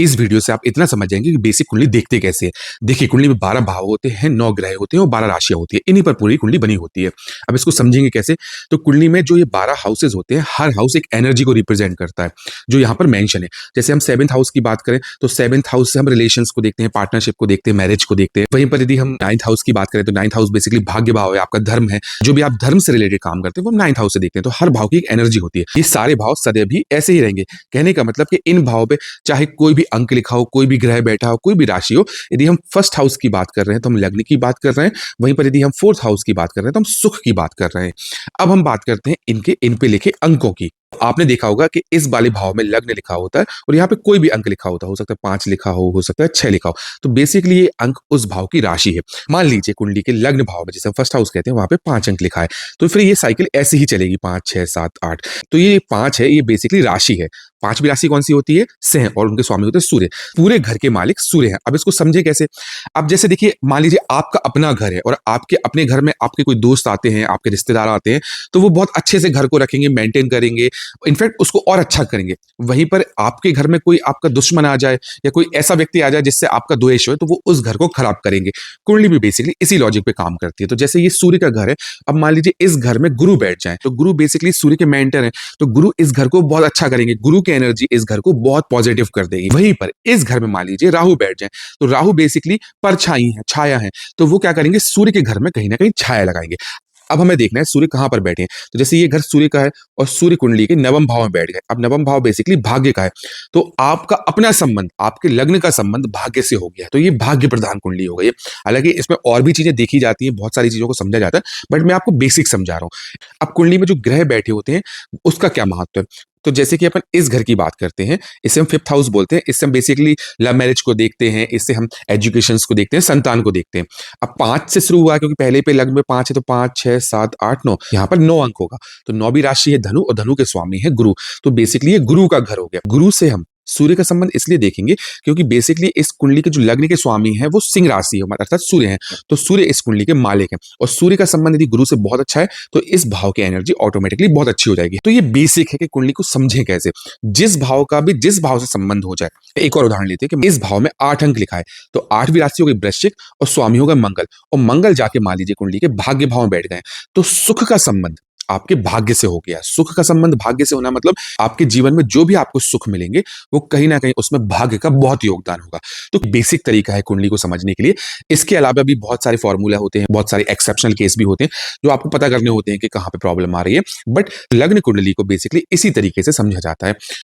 इस वीडियो से आप इतना समझ जाएंगे कि बेसिक कुंडली देखते कैसे है। देखिए, कुंडली में 12 भाव होते हैं, 9 ग्रह होते हैं और 12 राशियां होती है। इन्हीं पर पूरी कुंडली बनी होती है। अब इसको समझेंगे कैसे? तो कुंडली में जो ये 12 हाउसेज होते हैं, हर हाउस एक एनर्जी को रिप्रेजेंट करता है, जो यहाँ पर मेंशन है। जैसे हम 7th हाउस की बात करें तो 7th हाउस से हम रिलेशंस को देखते हैं, पार्टनरशिप को देखते हैं, मैरिज को देखते हैं। वहीं पर यदि हम 9th हाउस की बात करें तो 9th हाउस बेसिकली भाग्य भाव है, आपका धर्म है। जो भी आप धर्म से रिलेटेड काम करते हैं वो हम 9th हाउस से देखते हैं। तो हर भाव की एक एनर्जी होती है। ये सारे भाव सदैव भी ऐसे ही रहेंगे। कहने का मतलब कि इन भाव पे चाहे कोई भी अंक लिखा हो, कोई भी ग्रह बैठा हो, कोई भी राशि हो। यदि हम फर्स्ट हाउस की बात कर रहे हैं तो हम लग्न की बात कर रहे हैं। वहीं पर यदि हम 4th हाउस की बात कर रहे हैं तो हम सुख की बात कर रहे हैं। अब हम बात करते हैं इनके इन पे लिखे अंकों की। आपने देखा होगा कि इस वाले भाव में लग्न लिखा होता है और यहाँ पे कोई भी अंक लिखा होता है। हो सकता है 5 लिखा हो सकता है 6 लिखा हो। तो बेसिकली ये अंक उस भाव की राशि है। मान लीजिए कुंडली के लग्न भाव में, जिसे हम फर्स्ट हाउस कहते हैं, वहां पे 5 अंक लिखा है। तो फिर ये साइकिल ऐसे ही चलेगी, 5 6 7 8। तो ये 5 है, ये बेसिकली राशि है। 5वीं राशि कौन सी होती है? सिंह, और उनके स्वामी होते हैं सूर्य। पूरे घर के मालिक सूर्य हैं। अब इसको समझे कैसे? अब जैसे देखिए, मान लीजिए आपका अपना घर है और आपके अपने घर में आपके कोई दोस्त आते हैं, आपके रिश्तेदार आते हैं, तो वो बहुत अच्छे से घर को रखेंगे, मेंटेन करेंगे, इनफैक्ट उसको और अच्छा करेंगे। वहीं पर आपके घर में कोई आपका दुश्मन आ जाए या कोई ऐसा व्यक्ति आ जाए जिससे आपका द्वेष हो, तो वो उस घर को खराब करेंगे। कुंडली भी बेसिकली इसी लॉजिक पे काम करती है। तो जैसे ये सूर्य का घर है, अब मान लीजिए इस घर में गुरु बैठ जाए, तो गुरु बेसिकली सूर्य के मेंटर है। तो गुरु इस घर को बहुत अच्छा करेंगे, गुरु की एनर्जी इस घर को बहुत पॉजिटिव कर देगी। वहीं पर इस घर में मान लीजिए राहु बैठ जाए, तो राहु बेसिकली परछाई है, छाया है। तो वो क्या करेंगे? सूर्य के घर में कहीं ना कहीं छाया लगाएंगे। अब हमें देखना है सूर्य कहां पर बैठे हैं। तो जैसे ये घर सूर्य का है और सूर्य कुंडली के नवम भाव में बैठ गए। अब नवम भाव बेसिकली भाग्य का है। तो आपका अपना संबंध, आपके लग्न का संबंध भाग्य से हो गया। तो ये भाग्य प्रधान कुंडली हो गई है। हालांकि इसमें और भी चीजें देखी जाती हैं, बहुत सारी चीजों को समझा जाता है, बट मैं आपको बेसिक समझा रहा हूं। अब कुंडली में जो ग्रह बैठे होते हैं उसका क्या महत्व है? तो जैसे कि अपन इस घर की बात करते हैं, इसे हम 5th हाउस बोलते हैं। इससे हम बेसिकली लव मैरिज को देखते हैं, इससे हम एजुकेशन को देखते हैं, संतान को देखते हैं। अब 5 से शुरू हुआ क्योंकि पहले पे लग्न में 5 है, तो 5 6 7 8 9, यहाँ पर 9 अंक होगा। तो 9वीं राशि है धनु और धनु के स्वामी है गुरु। तो बेसिकली ये गुरु का घर हो गया। गुरु से हम सूर्य का संबंध इसलिए देखेंगे क्योंकि बेसिकली इस कुंडली के जो लग्न के स्वामी है वो सिंह राशि है, अर्थात सूर्य है। तो सूर्य इस कुंडली के मालिक है और सूर्य का संबंध यदि गुरु से बहुत अच्छा है तो इस भाव की एनर्जी ऑटोमेटिकली बहुत अच्छी हो जाएगी। तो ये बेसिक है कि कुंडली को समझें कैसे। जिस भाव का भी जिस भाव से संबंध हो जाए। एक और उदाहरण लेते हैं कि इस भाव में 8 अंक लिखा है, तो 8वीं राशि हो गई वृश्चिक और स्वामी होगा मंगल। और मंगल जाके मान लीजिए कुंडली के भाग्य भाव में बैठ गए, तो सुख का संबंध आपके भाग्य से हो गया। सुख का संबंध भाग्य से होना मतलब आपके जीवन में जो भी आपको सुख मिलेंगे वो कहीं ना कहीं उसमें भाग्य का बहुत योगदान होगा। तो बेसिक तरीका है कुंडली को समझने के लिए। इसके अलावा भी बहुत सारे फॉर्मूला होते हैं, बहुत सारे एक्सेप्शनल केस भी होते हैं जो आपको पता करने होते हैं कि कहाँ पे प्रॉब्लम आ रही है। बट लग्न कुंडली को बेसिकली इसी तरीके से समझा जाता है।